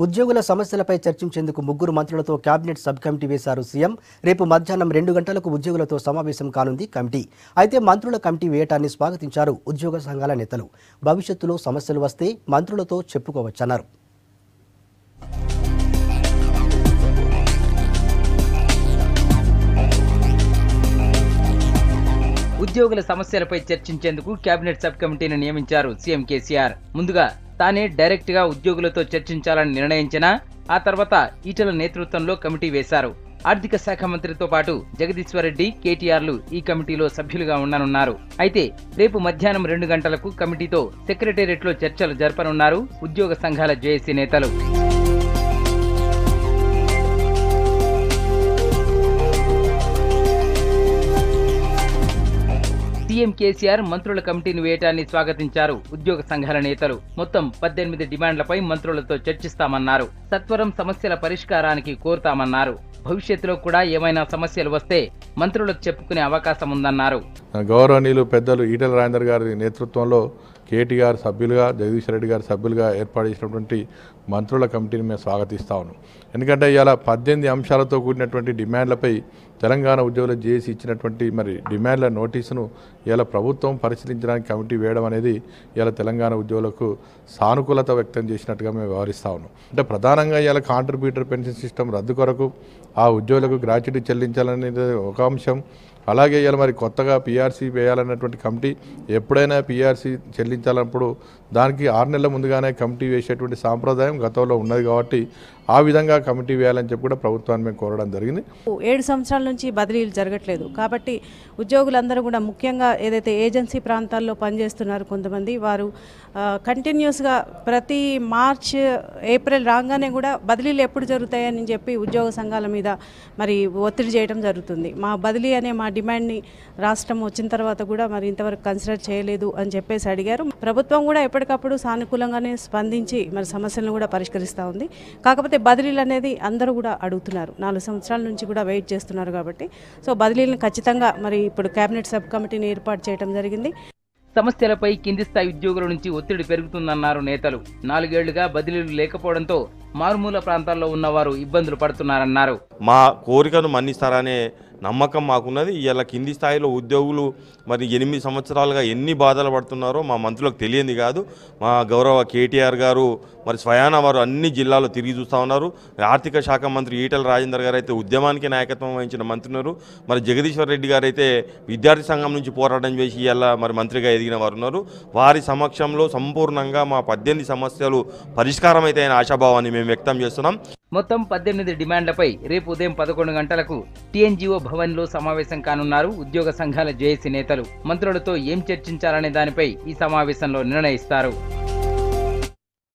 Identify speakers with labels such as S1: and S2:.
S1: ఉద్యోగుల సమస్యలపై చర్చించేందుకు ముగ్గురు మంత్రులతో కేబినెట్ సబ్ కమిటీ వేశారు సీఎం. రేపు మధ్యాహ్నం 2 గంటలకు ఉద్యోగులతో సమావేశం కానుంది కమిటీ. అయితే మంత్రుల కమిటీ వేయటాన్ని స్వాగతించారు ఉద్యోగ సంఘాల నేతలు. భవిష్యత్తులో సమస్యలు వస్తే మంత్రులతో చెప్పుకోవచ్చన్నారు.
S2: ఉద్యోగుల సమస్యలపై చర్చించేందుకు కేబినెట్ సబ్ కమిటీని నియమించారు సీఎం కేసీఆర్. ముందుగా తానే డైరెక్ట్ గా ఉద్యోగులతో చర్చించాలని నిర్ణయించినా ఆ తర్వాత ఈటల నేతృత్వంలో కమిటీ వేశారు. ఆర్థిక శాఖ మంత్రితో పాటు జగదీశ్వర్ రెడ్డి, కేటీఆర్లు ఈ కమిటీలో సభ్యులుగా ఉండనున్నారు. అయితే రేపు మధ్యాహ్నం 2 గంటలకు కమిటీతో సెక్రటేరియట్లో చర్చలు జరపనున్నారు ఉద్యోగ సంఘాల జేఏసీ నేతలు. సీఎం కేసీఆర్ మంత్రుల కమిటీని వేయటాన్ని స్వాగతించారు ఉద్యోగ సంఘాల నేతలు. మొత్తం 18 డిమాండ్లపై మంత్రులతో చర్చిస్తామన్నారు. సత్వరం సమస్యల పరిష్కారానికి కోరుతామన్నారు. భవిష్యత్తులో కూడా ఏమైనా సమస్యలు వస్తే మంత్రులకు చెప్పుకునే అవకాశం ఉందన్నారు.
S3: గౌరవనీయులు పెద్దలు ఈటల రాజేందర్ గారి నేతృత్వంలో కేటీఆర్ సభ్యులుగా, జగదీశ్వర్ రెడ్డి గారి సభ్యులుగా ఏర్పాటు చేసినటువంటి మంత్రుల కమిటీని మేము స్వాగతిస్తా ఉన్నాం. ఎందుకంటే ఇలా 18 అంశాలతో కూడినటువంటి డిమాండ్లపై తెలంగాణ ఉద్యోగులు జేఏసీ ఇచ్చినటువంటి డిమాండ్ల నోటీసును ఇలా ప్రభుత్వం పరిశీలించడానికి కమిటీ వేయడం అనేది ఇలా తెలంగాణ ఉద్యోగులకు సానుకూలత వ్యక్తం చేసినట్టుగా మేము వ్యవహరిస్తా ఉన్నాం. అంటే ప్రధానంగా ఇలా కాంట్రిబ్యూటర్ పెన్షన్ సిస్టమ్ రద్దు కొరకు ఆ ఉద్యోగులకు గ్రాట్యుటీ చెల్లించాలనేది ఒక అంశం. అలాగే ఇలా కొత్తగా పీఆర్సీ వేయాలన్నటువంటి కమిటీ ఎప్పుడైనా పీఆర్సీ చెల్లించాలన్నప్పుడు దానికి 6 నెలల ముందుగానే కమిటీ వేసేటువంటి సాంప్రదాయం గతంలో ఉన్నది కాబట్టి ఆ విధంగా కమిటీ వేయాలని చెప్పి కూడా ప్రభుత్వాన్ని మేము కోరడం జరిగింది.
S4: 7 సంవత్సరాల నుంచి బదిలీలు జరగట్లేదు కాబట్టి ఉద్యోగులందరూ కూడా ముఖ్యంగా ఏదైతే ఏజెన్సీ ప్రాంతాల్లో పనిచేస్తున్నారు కొంతమంది వారు కంటిన్యూస్గా ప్రతి మార్చ్, ఏప్రిల్ రాగానే కూడా బదిలీలు ఎప్పుడు జరుగుతాయని చెప్పి ఉద్యోగ సంఘాల మీద ఒత్తిడి చేయడం జరుగుతుంది. మా బదిలీ అనే మా డిమాండ్ని రాష్ట్రం వచ్చిన తర్వాత కూడా ఇంతవరకు కన్సిడర్ చేయలేదు అని చెప్పేసి అడిగారు. ప్రభుత్వం కూడా ఎప్పటికప్పుడు సానుకూలంగానే స్పందించి సమస్యలను కూడా పరిష్కరిస్తూ ఉంది. కాకపోతే బదిలీలు అనేది అందరూ కూడా అడుగుతున్నారు. 4 సంవత్సరాల నుంచి కూడా వెయిట్ చేస్తున్నారు కాబట్టి సో బదిలీలను ఖచ్చితంగా ఇప్పుడు కేబినెట్ సబ్ కమిటీని ఏర్పాటు చేయడం జరిగింది.
S2: సమస్యలపై కింది స్థాయి ఉద్యోగుల నుంచి ఒత్తిడి పెరుగుతుందన్నారు నేతలు. 4 ఏళ్లుగా బదిలీలు లేకపోవడంతో మారుమూల ప్రాంతాల్లో ఉన్నవారు ఇబ్బందులు పడుతున్నారన్నారు.
S5: మా కోరికను మన్నిస్తారనే నమ్మకం మాకున్నది. ఇలా కింది స్థాయిలో ఉద్యోగులు 8 సంవత్సరాలుగా ఎన్ని బాధలు పడుతున్నారో మా మంత్రులకు తెలియంది కాదు. మా గౌరవ కేటీఆర్ గారు స్వయాన వారు అన్ని జిల్లాల్లో తిరిగి చూస్తూ ఉన్నారు. ఆర్థిక శాఖ మంత్రి ఈటల రాజేందర్ గారు అయితే ఉద్యమానికి నాయకత్వం వహించిన మంత్రి ఉన్నారు. జగదీశ్వర్ రెడ్డి గారు అయితే విద్యార్థి సంఘం నుంచి పోరాటం చేసి ఇలా మంత్రిగా ఎదిగిన వారు ఉన్నారు. వారి సమక్షంలో సంపూర్ణంగా మా 18 సమస్యలు పరిష్కారం అయితే అయిన ఆశాభావాన్ని మేము వ్యక్తం చేస్తున్నాం.
S2: మొత్తం 18 డిమాండ్లపై రేపు ఉదయం 11 గంటలకు టీఎన్జీఓ భవన్లో సమావేశం కానున్నారు ఉద్యోగ సంఘాల జేఏసీ నేతలు. మంత్రులతో ఏం చర్చించాలనే దానిపై ఈ సమావేశంలో నిర్ణయిస్తారు.